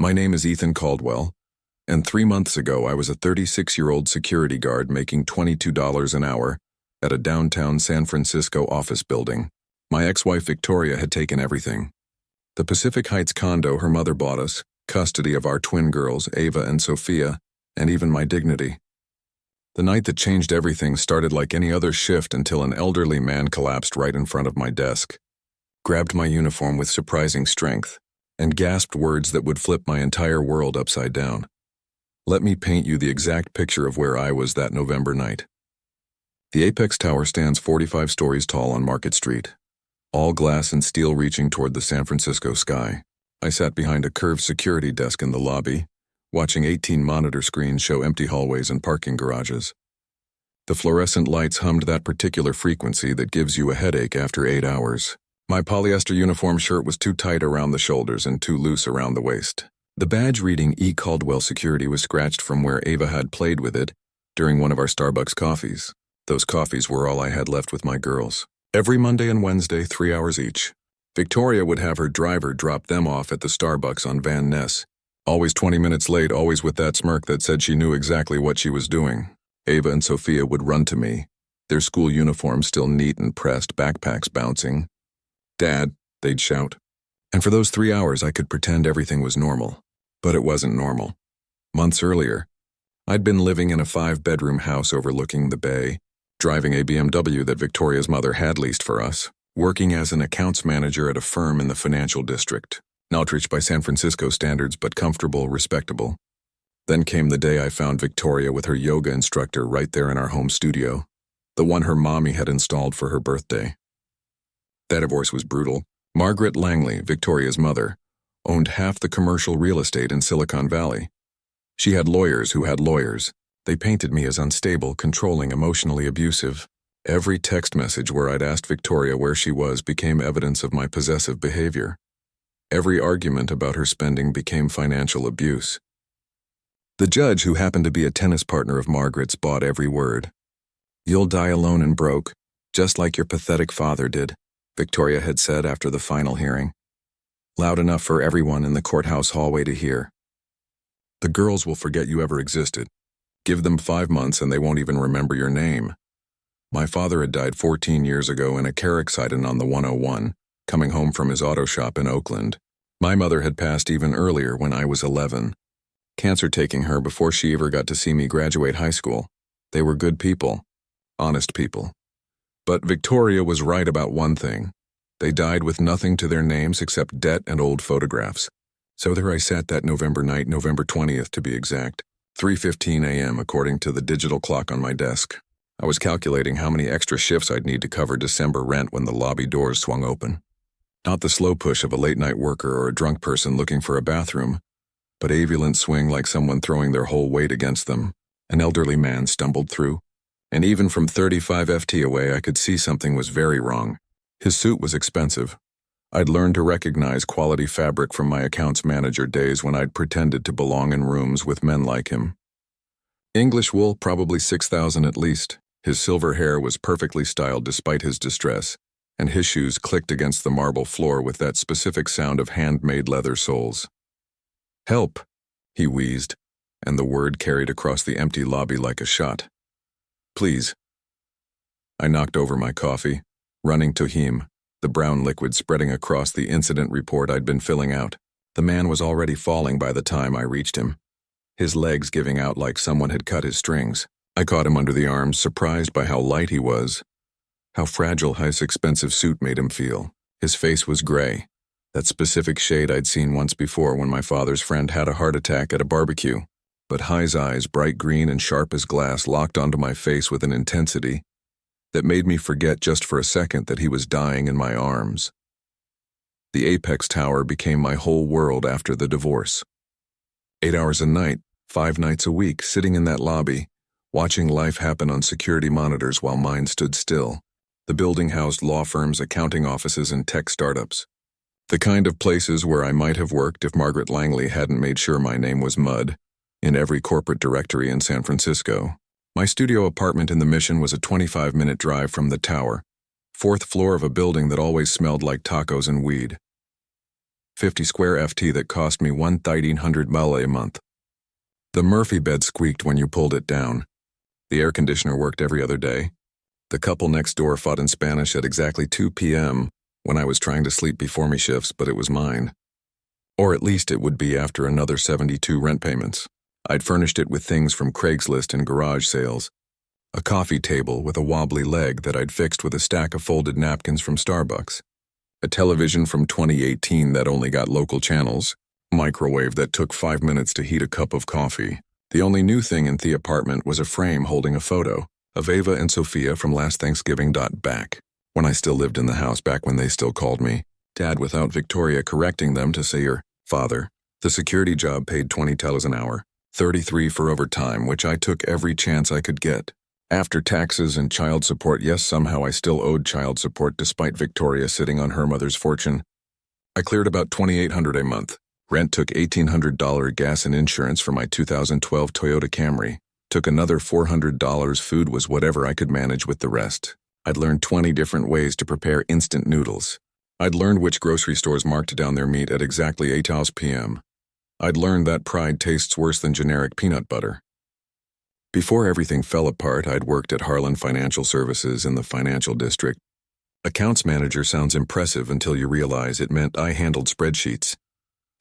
My name is Ethan Caldwell, and 3 months ago I was a 36-year-old security guard making $22 an hour at a downtown San Francisco office building. My ex-wife Victoria had taken everything. The Pacific Heights condo her mother bought us, custody of our twin girls, Ava and Sophia, and even my dignity. The night that changed everything started like any other shift until an elderly man collapsed right in front of my desk, grabbed my uniform with surprising strength, and gasped words that would flip my entire world upside down. Let me paint you the exact picture of where I was that November night. The Apex Tower stands 45 stories tall on Market Street, all glass and steel reaching toward the San Francisco sky. I sat behind a curved security desk in the lobby, watching 18 monitor screens show empty hallways and parking garages. The fluorescent lights hummed that particular frequency that gives you a headache after 8 hours. My polyester uniform shirt was too tight around the shoulders and too loose around the waist. The badge reading E. Caldwell Security was scratched from where Ava had played with it during one of our Starbucks coffees. Those coffees were all I had left with my girls. Every Monday and Wednesday, 3 hours each, Victoria would have her driver drop them off at the Starbucks on Van Ness. Always 20 minutes late, always with that smirk that said she knew exactly what she was doing. Ava and Sophia would run to me, their school uniforms still neat and pressed, backpacks bouncing. "Dad," they'd shout. And for those 3 hours I could pretend everything was normal. But it wasn't normal. Months earlier, I'd been living in a 5-bedroom house overlooking the bay, driving a BMW that Victoria's mother had leased for us, working as an accounts manager at a firm in the financial district, not rich by San Francisco standards but comfortable, respectable. Then came the day I found Victoria with her yoga instructor right there in our home studio, the one her mommy had installed for her birthday. That divorce was brutal. Margaret Langley, Victoria's mother, owned half the commercial real estate in Silicon Valley. She had lawyers who had lawyers. They painted me as unstable, controlling, emotionally abusive. Every text message where I'd asked Victoria where she was became evidence of my possessive behavior. Every argument about her spending became financial abuse. The judge, who happened to be a tennis partner of Margaret's, bought every word. "You'll die alone and broke, just like your pathetic father did," Victoria had said after the final hearing, loud enough for everyone in the courthouse hallway to hear. "The girls will forget you ever existed. Give them 5 months and they won't even remember your name." My father had died 14 years ago in a car accident on the 101, coming home from his auto shop in Oakland. My mother had passed even earlier when I was 11. Cancer taking her before she ever got to see me graduate high school. They were good people, honest people. But Victoria was right about one thing. They died with nothing to their names except debt and old photographs. So there I sat that November night, November 20th to be exact, 3:15 a.m. according to the digital clock on my desk. I was calculating how many extra shifts I'd need to cover December rent when the lobby doors swung open. Not the slow push of a late-night worker or a drunk person looking for a bathroom, but avulent swing like someone throwing their whole weight against them. An elderly man stumbled through, and even from 35 FT away I could see something was very wrong. His suit was expensive. I'd learned to recognize quality fabric from my accounts manager days when I'd pretended to belong in rooms with men like him. English wool, probably 6,000 at least. His silver hair was perfectly styled despite his distress, and his shoes clicked against the marble floor with that specific sound of handmade leather soles. "Help," he wheezed, and the word carried across the empty lobby like a shot. "Please." I knocked over my coffee, running to him, the brown liquid spreading across the incident report I'd been filling out. The man was already falling by the time I reached him, his legs giving out like someone had cut his strings. I caught him under the arms, surprised by how light he was, how fragile his expensive suit made him feel. His face was gray, that specific shade I'd seen once before when my father's friend had a heart attack at a barbecue. But High's eyes, bright green and sharp as glass, locked onto my face with an intensity that made me forget just for a second that he was dying in my arms. The Apex Tower became my whole world after the divorce. 8 hours a night, 5 nights a week, sitting in that lobby, watching life happen on security monitors while mine stood still. The building housed law firms, accounting offices, and tech startups. The kind of places where I might have worked if Margaret Langley hadn't made sure my name was mud in every corporate directory in San Francisco. My studio apartment in the Mission was a 25-minute drive from the tower, 4th floor of a building that always smelled like tacos and weed. 50 square FT that cost me $1,300 a month. The Murphy bed squeaked when you pulled it down. The air conditioner worked every other day. The couple next door fought in Spanish at exactly 2 p.m. when I was trying to sleep before me shifts, but it was mine. Or at least it would be after another 72 rent payments. I'd furnished it with things from Craigslist and garage sales. A coffee table with a wobbly leg that I'd fixed with a stack of folded napkins from Starbucks. A television from 2018 that only got local channels. Microwave that took 5 minutes to heat a cup of coffee. The only new thing in the apartment was a frame holding a photo of Ava and Sophia from last Thanksgiving. Back when I still lived in the house, back when they still called me Dad without Victoria correcting them to say your father. The security job paid $20 an hour, $33 for overtime, which I took every chance I could get. After taxes and child support, yes, somehow I still owed child support despite Victoria sitting on her mother's fortune. I cleared about $2,800 a month. Rent took $1,800, gas and insurance for my 2012 Toyota Camry. Took another $400, food was whatever I could manage with the rest. I'd learned 20 different ways to prepare instant noodles. I'd learned which grocery stores marked down their meat at exactly 8 p.m. I'd learned that pride tastes worse than generic peanut butter. Before everything fell apart, I'd worked at Harlan Financial Services in the financial district. Accounts manager sounds impressive until you realize it meant I handled spreadsheets.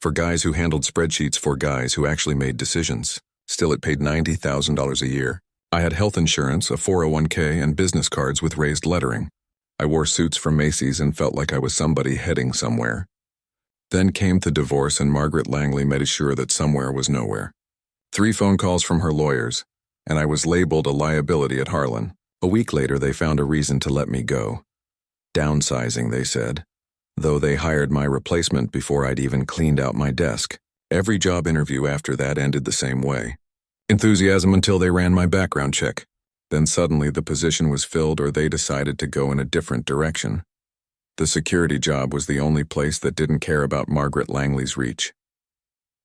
For guys who handled spreadsheets for guys who actually made decisions. Still, it paid $90,000 a year. I had health insurance, a 401k, and business cards with raised lettering. I wore suits from Macy's and felt like I was somebody heading somewhere. Then came the divorce, and Margaret Langley made sure that somewhere was nowhere. 3 phone calls from her lawyers, and I was labeled a liability at Harlan. A week later, they found a reason to let me go. Downsizing, they said. Though they hired my replacement before I'd even cleaned out my desk. Every job interview after that ended the same way. Enthusiasm until they ran my background check. Then suddenly the position was filled, or they decided to go in a different direction. The security job was the only place that didn't care about Margaret Langley's reach.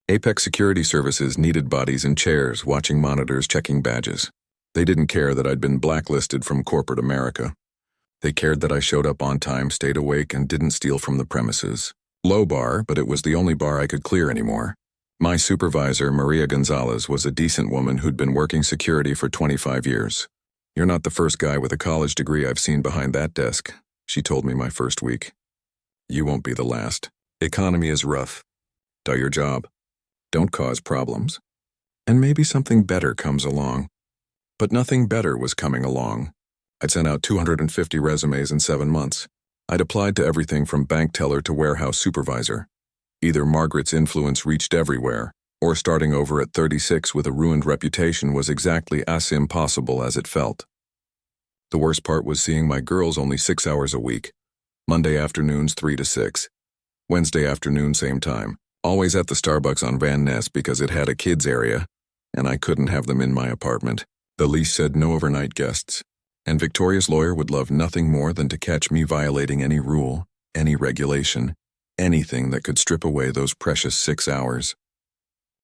Apex Security Services needed bodies in chairs, watching monitors, checking badges. They didn't care that I'd been blacklisted from corporate America. They cared that I showed up on time, stayed awake, and didn't steal from the premises. Low bar, but it was the only bar I could clear anymore. My supervisor, Maria Gonzalez, was a decent woman who'd been working security for 25 years. You're not the first guy with a college degree I've seen behind that desk, she told me my first week. You won't be the last. Economy is rough. Do your job. Don't cause problems. And maybe something better comes along. But nothing better was coming along. I'd sent out 250 resumes in 7 months. I'd applied to everything from bank teller to warehouse supervisor. Either Margaret's influence reached everywhere, or starting over at 36 with a ruined reputation was exactly as impossible as it felt. The worst part was seeing my girls only 6 hours a week. Monday afternoons 3 to 6. Wednesday afternoon same time. Always at the Starbucks on Van Ness because it had a kids area, and I couldn't have them in my apartment. The lease said no overnight guests. And Victoria's lawyer would love nothing more than to catch me violating any rule, any regulation, anything that could strip away those precious 6 hours.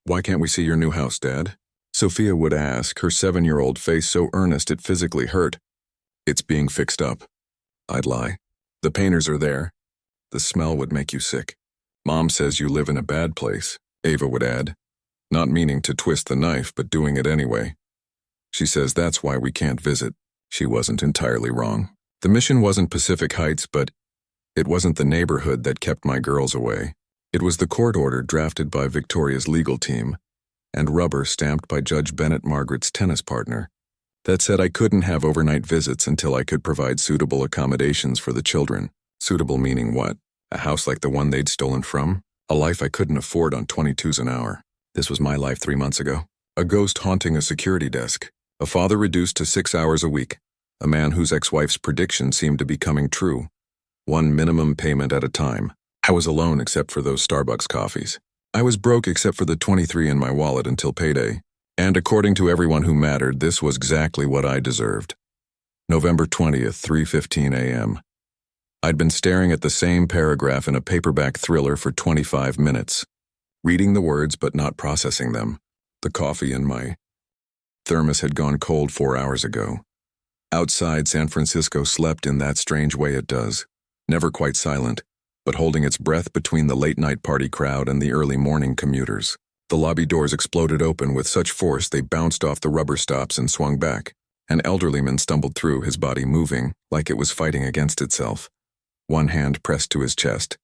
Why can't we see your new house, Dad? Sophia would ask, her 7-year-old face so earnest it physically hurt. It's being fixed up. I'd lie. The painters are there. The smell would make you sick. Mom says you live in a bad place, Ava would add, not meaning to twist the knife but doing it anyway. She says that's why we can't visit. She wasn't entirely wrong. The mission wasn't Pacific Heights, but it wasn't the neighborhood that kept my girls away. It was the court order drafted by Victoria's legal team and rubber stamped by Judge Bennett, Margaret's tennis partner, that said I couldn't have overnight visits until I could provide suitable accommodations for the children. Suitable meaning what? A house like the one they'd stolen from? A life I couldn't afford on 22s an hour. This was my life 3 months ago. A ghost haunting a security desk. A father reduced to 6 hours a week. A man whose ex-wife's prediction seemed to be coming true. One minimum payment at a time. I was alone except for those Starbucks coffees. I was broke except for the 23 in my wallet until payday. And according to everyone who mattered, this was exactly what I deserved. November 20th, 3:15 a.m. I'd been staring at the same paragraph in a paperback thriller for 25 minutes. Reading the words but not processing them. The coffee in my thermos had gone cold 4 hours ago. Outside, San Francisco slept in that strange way it does. Never quite silent, but holding its breath between the late-night party crowd and the early morning commuters. The lobby doors exploded open with such force they bounced off the rubber stops and swung back. An elderly man stumbled through, his body moving like it was fighting against itself. One hand pressed to his chest,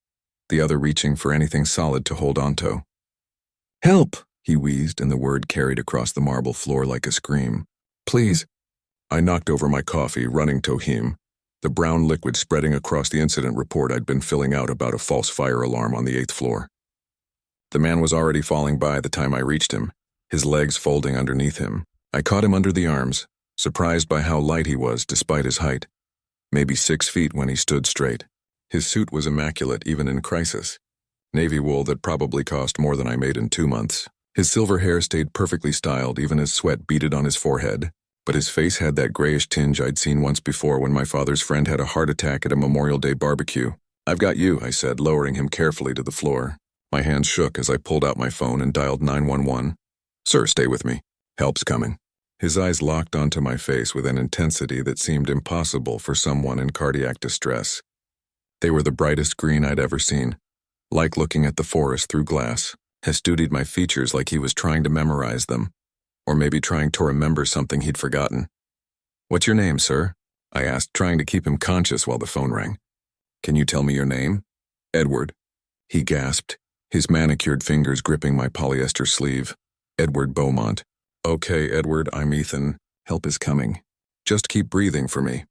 the other reaching for anything solid to hold onto. "Help!" he wheezed, and the word carried across the marble floor like a scream. "Please." I knocked over my coffee, running to him, the brown liquid spreading across the incident report I'd been filling out about a false fire alarm on the 8th floor. The man was already falling by the time I reached him, his legs folding underneath him. I caught him under the arms, surprised by how light he was despite his height, maybe 6 feet when he stood straight. His suit was immaculate even in crisis, navy wool that probably cost more than I made in 2 months. His silver hair stayed perfectly styled even as sweat beaded on his forehead, but his face had that grayish tinge I'd seen once before when my father's friend had a heart attack at a Memorial Day barbecue. "I've got you," I said, lowering him carefully to the floor. My hands shook as I pulled out my phone and dialed 911. "Sir, stay with me. Help's coming." His eyes locked onto my face with an intensity that seemed impossible for someone in cardiac distress. They were the brightest green I'd ever seen, like looking at the forest through glass. He studied my features like he was trying to memorize them, or maybe trying to remember something he'd forgotten. "What's your name, sir?" I asked, trying to keep him conscious while the phone rang. "Can you tell me your name?" "Edward," he gasped, his manicured fingers gripping my polyester sleeve. "Edward Beaumont." "Okay, Edward, I'm Ethan. Help is coming. Just keep breathing for me."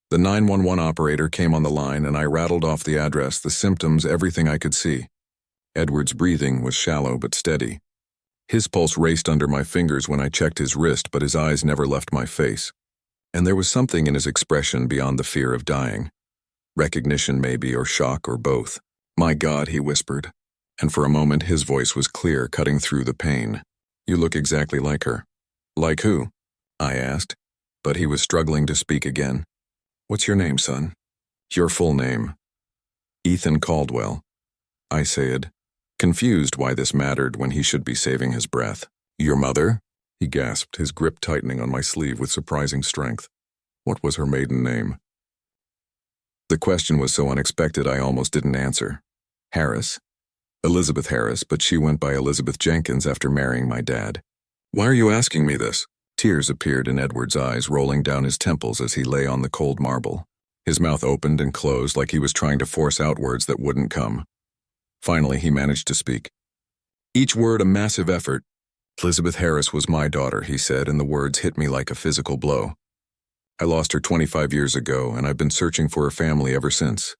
The 911 operator came on the line and I rattled off the address, the symptoms, everything I could see. Edward's breathing was shallow but steady. His pulse raced under my fingers when I checked his wrist, but his eyes never left my face. And there was something in his expression beyond the fear of dying. Recognition maybe, or shock, or both. "My God," he whispered, and for a moment his voice was clear, cutting through the pain. "You look exactly like her." "Like who?" I asked, but he was struggling to speak again. "What's your name, son?" "Your full name." "Ethan Caldwell," I said, confused why this mattered when he should be saving his breath. "Your mother?" he gasped, his grip tightening on my sleeve with surprising strength. "What was her maiden name?" The question was so unexpected I almost didn't answer. "Harris. Elizabeth Harris, but she went by Elizabeth Jenkins after marrying my dad." "Why are you asking me this?" Tears appeared in Edward's eyes, rolling down his temples as he lay on the cold marble. His mouth opened and closed like he was trying to force out words that wouldn't come. Finally, he managed to speak. Each word a massive effort. "Elizabeth Harris was my daughter," he said, and the words hit me like a physical blow. "I lost her 25 years ago, and I've been searching for her family ever since."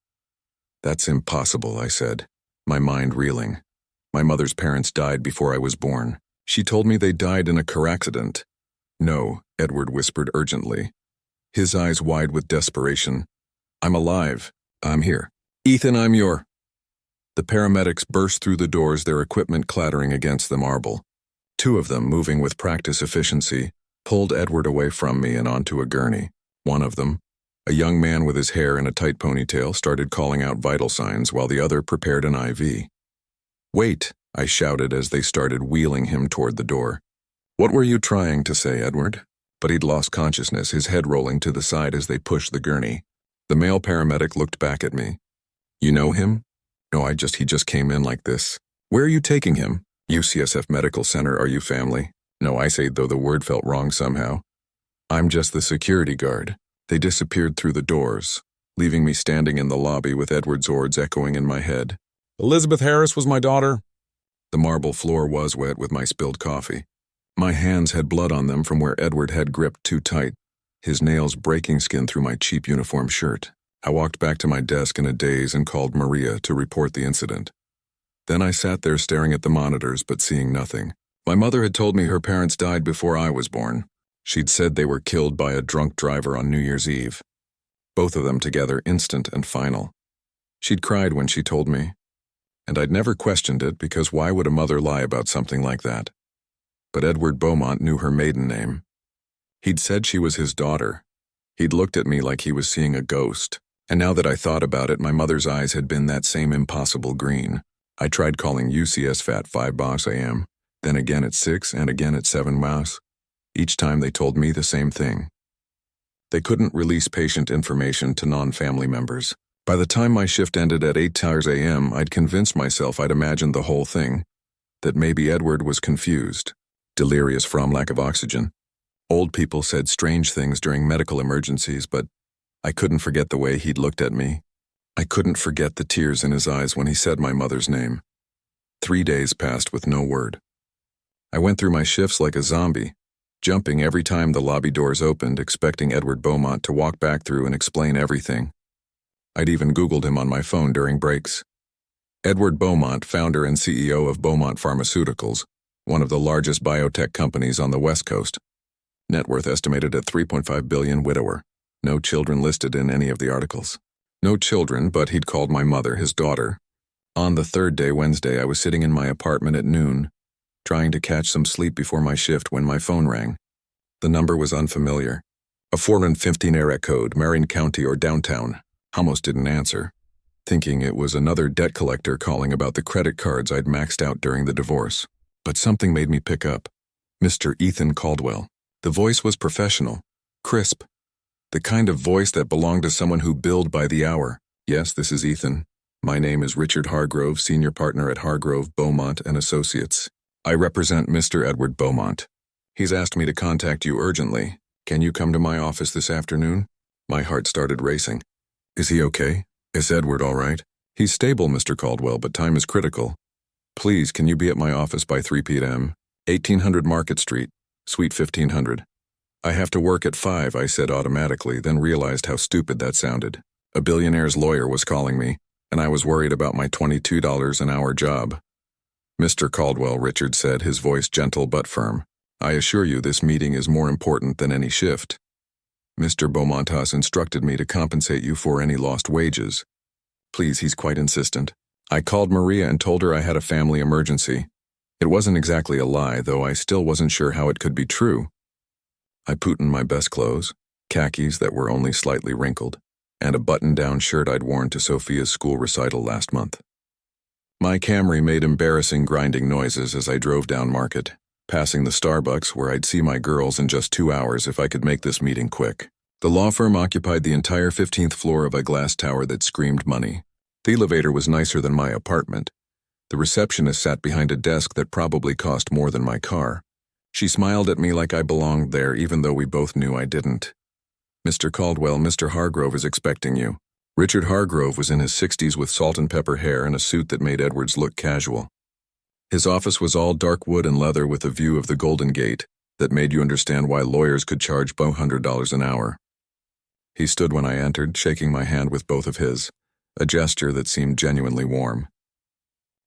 "That's impossible," I said, my mind reeling. "My mother's parents died before I was born. She told me they died in a car accident." "No," Edward whispered urgently, his eyes wide with desperation. "I'm alive. I'm here. Ethan, I'm your—" The paramedics burst through the doors, their equipment clattering against the marble. 2 of them, moving with practice efficiency, pulled Edward away from me and onto a gurney. One of them, a young man with his hair in a tight ponytail, started calling out vital signs while the other prepared an IV. "Wait," I shouted as they started wheeling him toward the door. "What were you trying to say, Edward?" But he'd lost consciousness, his head rolling to the side as they pushed the gurney. The male paramedic looked back at me. "You know him?" "No, he just came in like this." "Where are you taking him?" "UCSF Medical Center. Are you family?" "No," I said, though the word felt wrong somehow. "I'm just the security guard." They disappeared through the doors, leaving me standing in the lobby with Edward's words echoing in my head. "Elizabeth Harris was my daughter." The marble floor was wet with my spilled coffee. My hands had blood on them from where Edward had gripped too tight, his nails breaking skin through my cheap uniform shirt. I walked back to my desk in a daze and called Maria to report the incident. Then I sat there staring at the monitors but seeing nothing. My mother had told me her parents died before I was born. She'd said they were killed by a drunk driver on New Year's Eve. Both of them together, instant and final. She'd cried when she told me, and I'd never questioned it because why would a mother lie about something like that? But Edward Beaumont knew her maiden name. He'd said she was his daughter. He'd looked at me like he was seeing a ghost. And now that I thought about it, my mother's eyes had been that same impossible green. I tried calling UCSF at 5 Boss AM, then again at 6 and again at 7 Boss. Each time they told me the same thing. They couldn't release patient information to non-family members. By the time my shift ended at 8 a.m., I'd convinced myself I'd imagined the whole thing, that maybe Edward was confused, delirious from lack of oxygen. Old people said strange things during medical emergencies, but I couldn't forget the way he'd looked at me. I couldn't forget the tears in his eyes when he said my mother's name. 3 days passed with no word. I went through my shifts like a zombie, jumping every time the lobby doors opened, expecting Edward Beaumont to walk back through and explain everything. I'd even Googled him on my phone during breaks. Edward Beaumont, founder and CEO of Beaumont Pharmaceuticals, one of the largest biotech companies on the West Coast. Net worth estimated at $3.5 billion, widower. No children listed in any of the articles. No children, but he'd called my mother his daughter. On the third day, Wednesday, I was sitting in my apartment at noon, trying to catch some sleep before my shift when my phone rang. The number was unfamiliar. A 415 area code, Marion County or downtown. Almost didn't answer, thinking it was another debt collector calling about the credit cards I'd maxed out during the divorce. But something made me pick up. Mr. Ethan Caldwell. The voice was professional, crisp, the kind of voice that belonged to someone who billed by the hour. Yes, this is Ethan. My name is Richard Hargrove, senior partner at Hargrove, Beaumont and Associates. I represent Mr. Edward Beaumont. He's asked me to contact you urgently. Can you come to my office this afternoon? My heart started racing. Is he okay? Is Edward all right? He's stable, Mr. Caldwell, but time is critical. Please, can you be at my office by 3 p.m., 1800 Market Street, Suite 1500. I have to work at 5, I said automatically, then realized how stupid that sounded. A billionaire's lawyer was calling me, and I was worried about my $22 an hour job. Mr. Caldwell, Richard said, his voice gentle but firm. I assure you this meeting is more important than any shift. Mr. Beaumont has instructed me to compensate you for any lost wages. Please, he's quite insistent. I called Maria and told her I had a family emergency. It wasn't exactly a lie, though I still wasn't sure how it could be true. I put in my best clothes, khakis that were only slightly wrinkled, and a button-down shirt I'd worn to Sophia's school recital last month. My Camry made embarrassing grinding noises as I drove down Market, passing the Starbucks where I'd see my girls in just 2 hours if I could make this meeting quick. The law firm occupied the entire 15th floor of a glass tower that screamed money. The elevator was nicer than my apartment. The receptionist sat behind a desk that probably cost more than my car. She smiled at me like I belonged there, even though we both knew I didn't. Mr. Caldwell, Mr. Hargrove is expecting you. Richard Hargrove was in his 60s with salt and pepper hair and a suit that made Edwards look casual. His office was all dark wood and leather with a view of the Golden Gate that made you understand why lawyers could charge $100 an hour. He stood when I entered, shaking my hand with both of his, a gesture that seemed genuinely warm.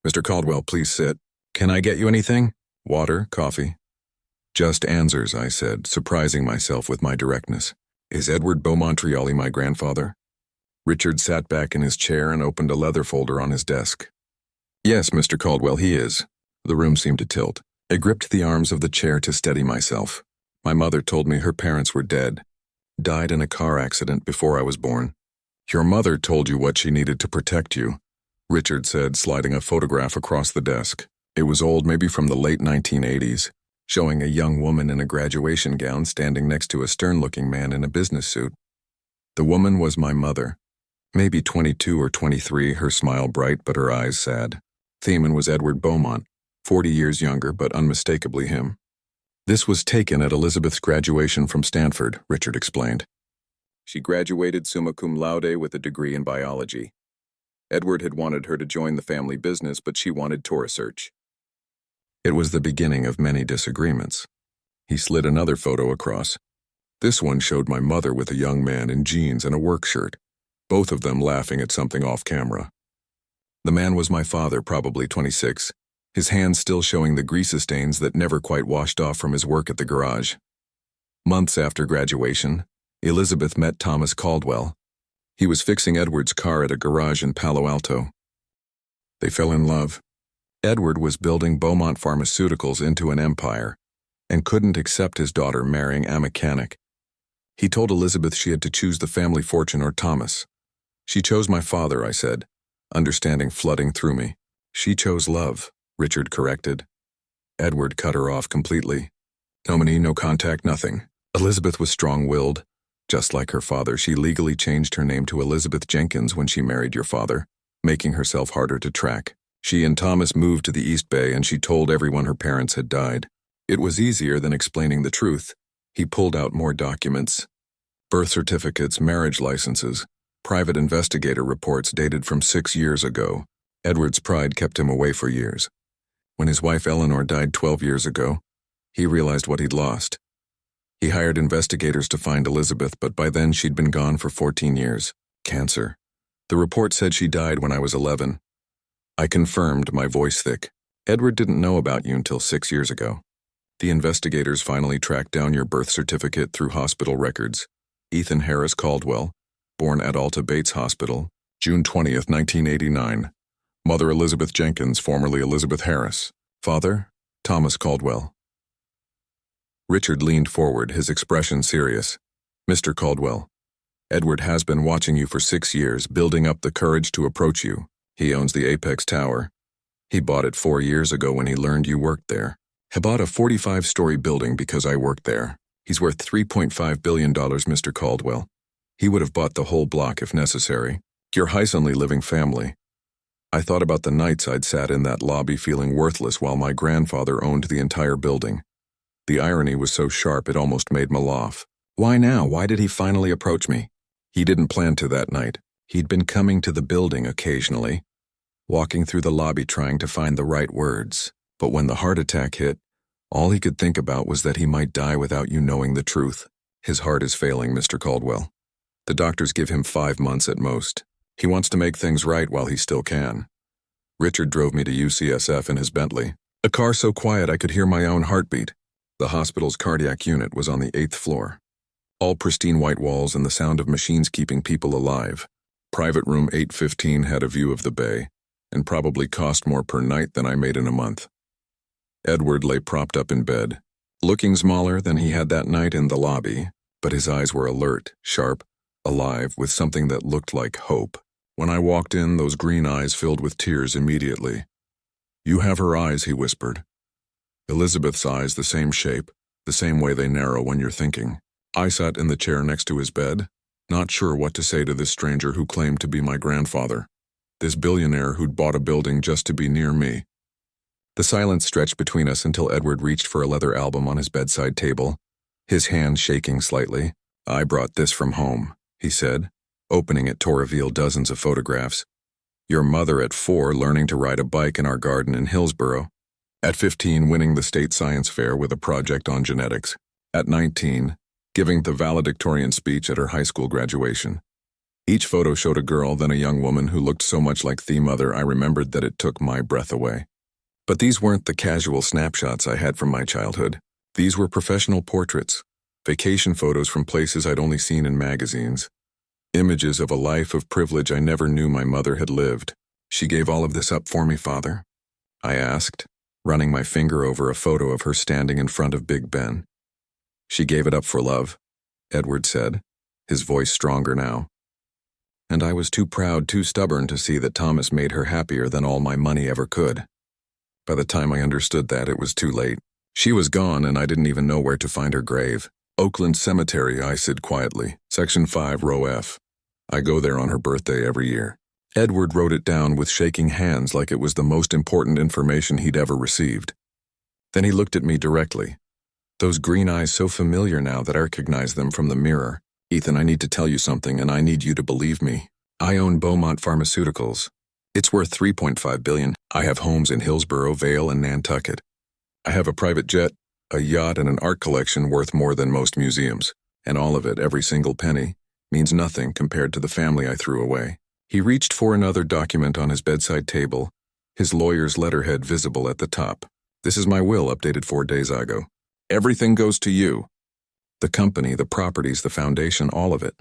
Mr. Caldwell, please sit. Can I get you anything? Water, coffee? Just answers, I said, surprising myself with my directness. Is Edward Beaumont my grandfather? Richard sat back in his chair and opened a leather folder on his desk. Yes, Mr. Caldwell, he is. The room seemed to tilt. I gripped the arms of the chair to steady myself. My mother told me her parents were dead. Died in a car accident before I was born. Your mother told you what she needed to protect you, Richard said, sliding a photograph across the desk. It was old, maybe from the late 1980s, showing a young woman in a graduation gown standing next to a stern-looking man in a business suit. The woman was my mother. Maybe 22 or 23, her smile bright but her eyes sad. Theman was Edward Beaumont, 40 years younger but unmistakably him. This was taken at Elizabeth's graduation from Stanford, Richard explained. She graduated summa cum laude with a degree in biology. Edward had wanted her to join the family business, but she wanted tour research. It was the beginning of many disagreements. He slid another photo across. This one showed my mother with a young man in jeans and a work shirt, both of them laughing at something off camera. The man was my father, probably 26, his hands still showing the grease stains that never quite washed off from his work at the garage. Months after graduation, Elizabeth met Thomas Caldwell. He was fixing Edward's car at a garage in Palo Alto. They fell in love. Edward was building Beaumont Pharmaceuticals into an empire and couldn't accept his daughter marrying a mechanic. He told Elizabeth she had to choose the family fortune or Thomas. She chose my father, I said, understanding flooding through me. She chose love, Richard corrected. Edward cut her off completely. No money, no contact, nothing. Elizabeth was strong-willed, Just like her father, she legally changed her name to Elizabeth Jenkins when she married your father, making herself harder to track. She and Thomas moved to the East Bay and she told everyone her parents had died. It was easier than explaining the truth. He pulled out more documents. Birth certificates, marriage licenses, private investigator reports dated from 6 years ago. Edward's pride kept him away for years. When his wife Eleanor died 12 years ago, he realized what he'd lost. He hired investigators to find Elizabeth, but by then she'd been gone for 14 years. Cancer. The report said she died when I was 11. I confirmed, my voice thick. Edward didn't know about you until 6 years ago. The investigators finally tracked down your birth certificate through hospital records. Ethan Harris Caldwell, born at Alta Bates Hospital, June 20th, 1989. Mother Elizabeth Jenkins, formerly Elizabeth Harris. Father, Thomas Caldwell. Richard leaned forward, his expression serious. Mr. Caldwell, Edward has been watching you for 6 years, building up the courage to approach you. He owns the Apex Tower. He bought it 4 years ago when he learned you worked there. He bought a 45-story building because I worked there. He's worth $3.5 billion, Mr. Caldwell. He would have bought the whole block if necessary. Your handsomely living family. I thought about the nights I'd sat in that lobby feeling worthless while my grandfather owned the entire building. The irony was so sharp it almost made me laugh. Why now? Why did he finally approach me? He didn't plan to that night. He'd been coming to the building occasionally, walking through the lobby trying to find the right words. But when the heart attack hit, all he could think about was that he might die without you knowing the truth. His heart is failing, Mr. Caldwell. The doctors give him 5 months at most. He wants to make things right while he still can. Richard drove me to UCSF in his Bentley, a car so quiet I could hear my own heartbeat. The hospital's cardiac unit was on the 8th floor. All pristine white walls and the sound of machines keeping people alive. Private room 815 had a view of the bay, and probably cost more per night than I made in a month. Edward lay propped up in bed, looking smaller than he had that night in the lobby, but his eyes were alert, sharp, alive with something that looked like hope. When I walked in, those green eyes filled with tears immediately. You have her eyes, he whispered. Elizabeth's eyes, the same shape, the same way they narrow when you're thinking. I sat in the chair next to his bed, not sure what to say to this stranger who claimed to be my grandfather, this billionaire who'd bought a building just to be near me. The silence stretched between us until Edward reached for a leather album on his bedside table, his hand shaking slightly. I brought this from home, he said, opening it to reveal dozens of photographs. Your mother at 4 learning to ride a bike in our garden in Hillsboro. At 15 winning the state science fair with a project on genetics. At 19 giving the valedictorian speech at her high school graduation. Each photo showed a girl, then a young woman who looked so much like the mother I remembered that it took my breath away. But these weren't the casual snapshots I had from my childhood. These were professional portraits, vacation photos from places I'd only seen in magazines. Images of a life of privilege I never knew my mother had lived. She gave all of this up for me, Father? I asked, running my finger over a photo of her standing in front of Big Ben. She gave it up for love, Edward said, his voice stronger now. And I was too proud, too stubborn to see that Thomas made her happier than all my money ever could. By the time I understood that, it was too late. She was gone and I didn't even know where to find her grave. Oakland Cemetery, I said quietly, Section 5, Row F. I go there on her birthday every year. Edward wrote it down with shaking hands like it was the most important information he'd ever received. Then he looked at me directly. Those green eyes so familiar now that I recognize them from the mirror. Ethan, I need to tell you something and I need you to believe me. I own Beaumont Pharmaceuticals. It's worth $3.5 billion. I have homes in Hillsboro, Vale, and Nantucket. I have a private jet, a yacht, and an art collection worth more than most museums. And all of it, every single penny, means nothing compared to the family I threw away. He reached for another document on his bedside table, his lawyer's letterhead visible at the top. This is my will, updated 4 days ago. Everything goes to you. The company, the properties, the foundation, all of it.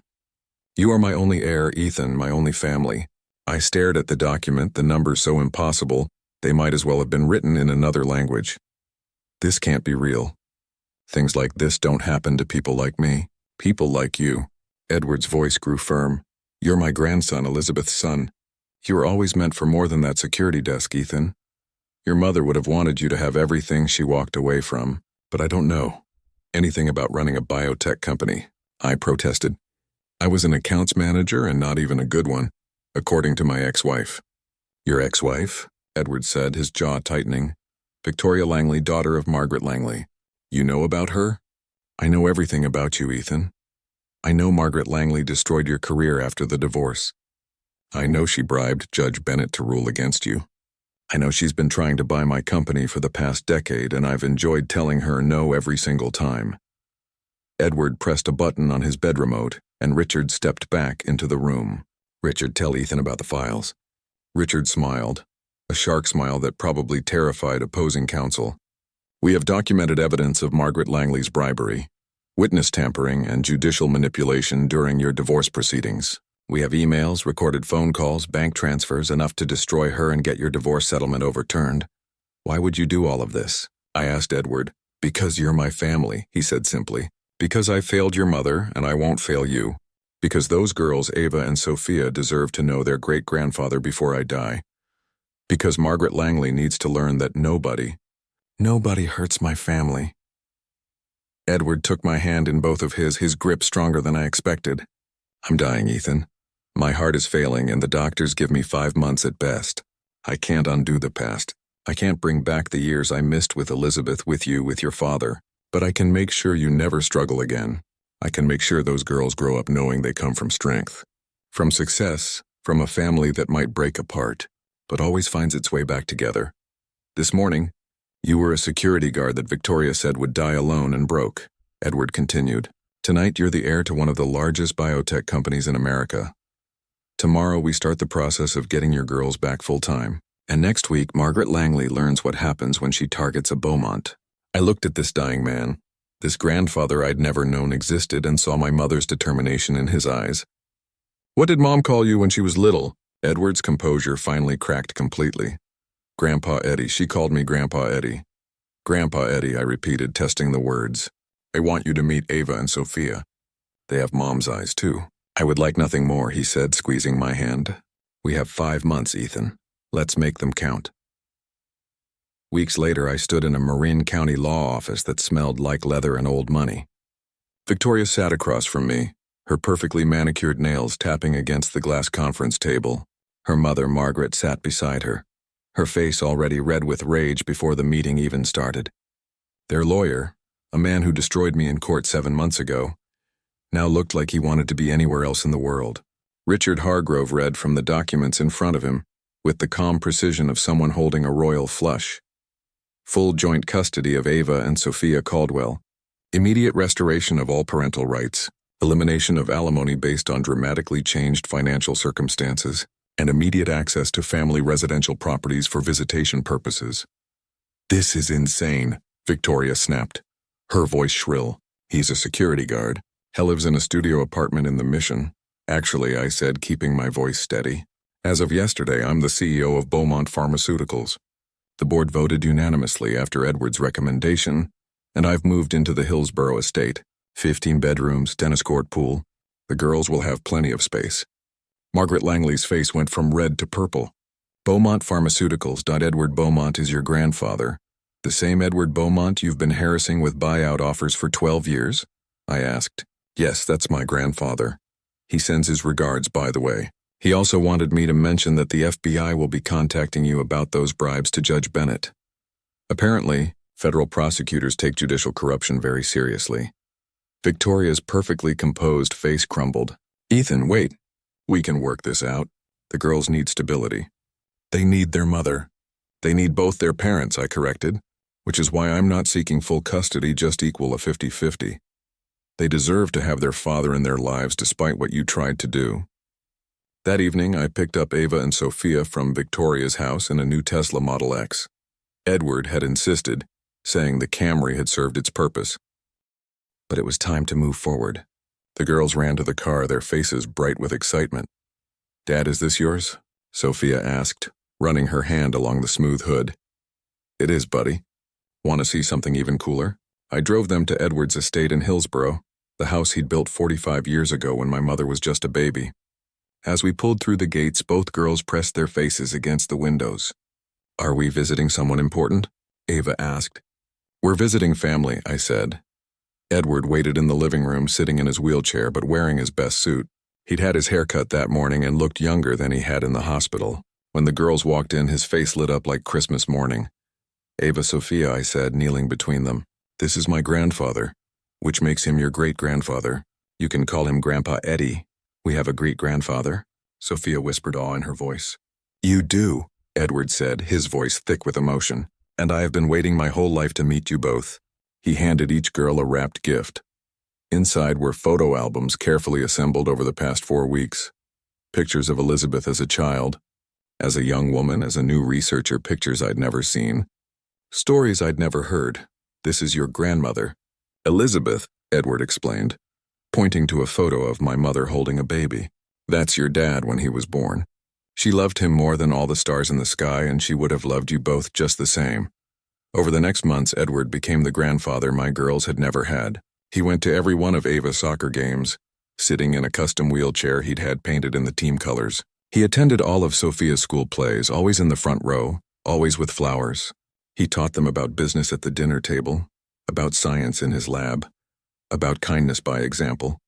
You are my only heir, Ethan, my only family. I stared at the document, the numbers so impossible, they might as well have been written in another language. This can't be real. Things like this don't happen to people like me, people like you. Edward's voice grew firm. You're my grandson, Elizabeth's son. You were always meant for more than that security desk, Ethan. Your mother would have wanted you to have everything she walked away from, but I don't know anything about running a biotech company. I protested. I was an accounts manager and not even a good one, according to my ex-wife. Your ex-wife? Edward said, his jaw tightening. Victoria Langley, daughter of Margaret Langley. You know about her? I know everything about you, Ethan. I know Margaret Langley destroyed your career after the divorce. I know she bribed Judge Bennett to rule against you. I know she's been trying to buy my company for the past decade, and I've enjoyed telling her no every single time. Edward pressed a button on his bed remote, and Richard stepped back into the room. Richard, tell Ethan about the files. Richard smiled, a shark smile that probably terrified opposing counsel. We have documented evidence of Margaret Langley's bribery, witness tampering, and judicial manipulation during your divorce proceedings. We have emails, recorded phone calls, bank transfers, enough to destroy her and get your divorce settlement overturned. Why would you do all of this? I asked Edward. Because you're my family, he said simply. Because I failed your mother, and I won't fail you. Because those girls, Ava and Sophia, deserve to know their great-grandfather before I die. Because Margaret Langley needs to learn that nobody hurts my family. Edward took my hand in both of his grip stronger than I expected. I'm dying, Ethan. My heart is failing, and the doctors give me 5 months at best. I can't undo the past. I can't bring back the years I missed with Elizabeth, with you, with your father. But I can make sure you never struggle again. I can make sure those girls grow up knowing they come from strength. From success, from a family that might break apart, but always finds its way back together. This morning, you were a security guard that Victoria said would die alone and broke, Edward continued. Tonight, you're the heir to one of the largest biotech companies in America. Tomorrow, we start the process of getting your girls back full-time. And next week, Margaret Langley learns what happens when she targets a Beaumont. I looked at this dying man, this grandfather I'd never known existed, and saw my mother's determination in his eyes. What did Mom call you when she was little? Edward's composure finally cracked completely. Grandpa Eddie. She called me Grandpa Eddie. Grandpa Eddie, I repeated, testing the words. I want you to meet Ava and Sophia. They have Mom's eyes, too. I would like nothing more, he said, squeezing my hand. We have 5 months, Ethan. Let's make them count. Weeks later, I stood in a Marin County law office that smelled like leather and old money. Victoria sat across from me, her perfectly manicured nails tapping against the glass conference table. Her mother, Margaret, sat beside her, her face already red with rage before the meeting even started. Their lawyer, a man who destroyed me in court 7 months ago, now looked like he wanted to be anywhere else in the world. Richard Hargrove read from the documents in front of him, with the calm precision of someone holding a royal flush. Full joint custody of Ava and Sophia Caldwell, immediate restoration of all parental rights, elimination of alimony based on dramatically changed financial circumstances, and immediate access to family residential properties for visitation purposes. This is insane, Victoria snapped, her voice shrill. He's a security guard. He lives in a studio apartment in the Mission. Actually, I said, keeping my voice steady. As of yesterday, I'm the CEO of Beaumont Pharmaceuticals. The board voted unanimously after Edward's recommendation, and I've moved into the Hillsborough estate. 15 bedrooms, tennis court, pool. The girls will have plenty of space. Margaret Langley's face went from red to purple. Beaumont Pharmaceuticals. Edward Beaumont is your grandfather. The same Edward Beaumont you've been harassing with buyout offers for 12 years? I asked. Yes, that's my grandfather. He sends his regards, by the way. He also wanted me to mention that the FBI will be contacting you about those bribes to Judge Bennett. Apparently, federal prosecutors take judicial corruption very seriously. Victoria's perfectly composed face crumbled. Ethan, wait. We can work this out. The girls need stability. They need their mother. They need both their parents, I corrected, which is why I'm not seeking full custody, just equal a 50-50. They deserve to have their father in their lives despite what you tried to do. That evening, I picked up Ava and Sophia from Victoria's house in a new Tesla Model X. Edward had insisted, saying the Camry had served its purpose. But it was time to move forward. The girls ran to the car, their faces bright with excitement. Dad, is this yours? Sophia asked, running her hand along the smooth hood. It is, buddy. Want to see something even cooler? I drove them to Edward's estate in Hillsborough, the house he'd built 45 years ago when my mother was just a baby. As we pulled through the gates, both girls pressed their faces against the windows. Are we visiting someone important? Ava asked. We're visiting family, I said. Edward waited in the living room, sitting in his wheelchair but wearing his best suit. He'd had his hair cut that morning and looked younger than he had in the hospital. When the girls walked in, his face lit up like Christmas morning. "Ava Sophia," I said, kneeling between them. "This is my grandfather, which makes him your great-grandfather. You can call him Grandpa Eddie." "We have a great-grandfather?" Sophia whispered, awe in her voice. "You do," Edward said, his voice thick with emotion. "And I have been waiting my whole life to meet you both." He handed each girl a wrapped gift. Inside were photo albums carefully assembled over the past 4 weeks. Pictures of Elizabeth as a child, as a young woman, as a new researcher, pictures I'd never seen. Stories I'd never heard. "This is your grandmother." "Elizabeth," Edward explained, pointing to a photo of my mother holding a baby. "That's your dad when he was born. She loved him more than all the stars in the sky, and she would have loved you both just the same." Over the next months, Edward became the grandfather my girls had never had. He went to every one of Ava's soccer games, sitting in a custom wheelchair he'd had painted in the team colors. He attended all of Sophia's school plays, always in the front row, always with flowers. He taught them about business at the dinner table, about science in his lab, about kindness by example.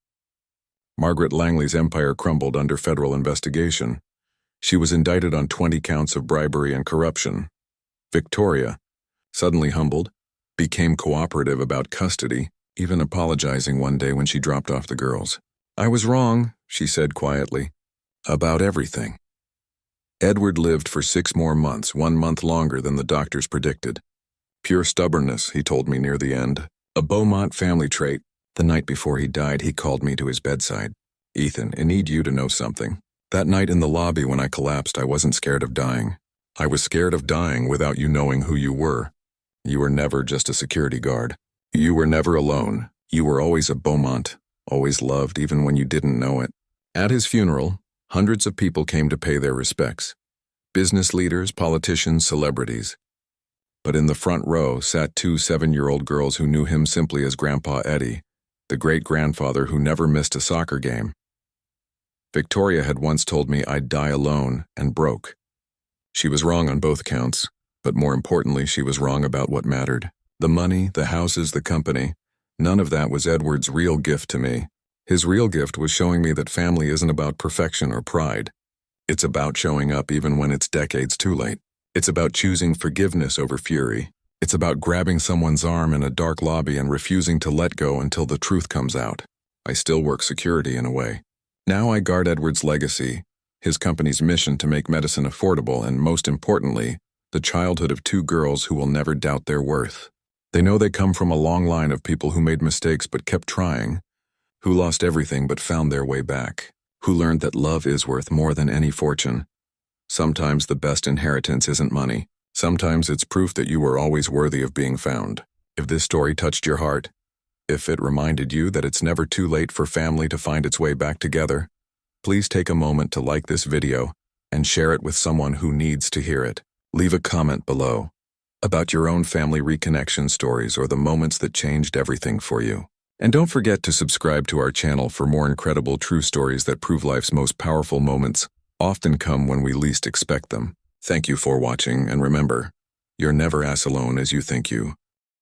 Margaret Langley's empire crumbled under federal investigation. She was indicted on 20 counts of bribery and corruption. Victoria, suddenly humbled, became cooperative about custody, even apologizing one day when she dropped off the girls. "I was wrong," she said quietly, "about everything." Edward lived for 6 more months, 1 month longer than the doctors predicted. "Pure stubbornness," he told me near the end. "A Beaumont family trait." The night before he died, he called me to his bedside. "Ethan, I need you to know something. That night in the lobby when I collapsed, I wasn't scared of dying. I was scared of dying without you knowing who you were. You were never just a security guard. You were never alone. You were always a Beaumont, always loved even when you didn't know it." At his funeral, hundreds of people came to pay their respects. Business leaders, politicians, celebrities. But in the front row sat 2 7-year-old girls who knew him simply as Grandpa Eddie, the great-grandfather who never missed a soccer game. Victoria had once told me I'd die alone and broke. She was wrong on both counts, but more importantly, she was wrong about what mattered. The money, the houses, the company, none of that was Edward's real gift to me. His real gift was showing me that family isn't about perfection or pride. It's about showing up even when it's decades too late. It's about choosing forgiveness over fury. It's about grabbing someone's arm in a dark lobby and refusing to let go until the truth comes out. I still work security in a way. Now I guard Edward's legacy, his company's mission to make medicine affordable, and most importantly, the childhood of 2 girls who will never doubt their worth. They know they come from a long line of people who made mistakes but kept trying, who lost everything but found their way back, who learned that love is worth more than any fortune. Sometimes the best inheritance isn't money. Sometimes it's proof that you were always worthy of being found. If this story touched your heart, if it reminded you that it's never too late for family to find its way back together, please take a moment to like this video and share it with someone who needs to hear it. Leave a comment below about your own family reconnection stories or the moments that changed everything for you. And don't forget to subscribe to our channel for more incredible true stories that prove life's most powerful moments often come when we least expect them. Thank you for watching, and remember, you're never as alone as you think you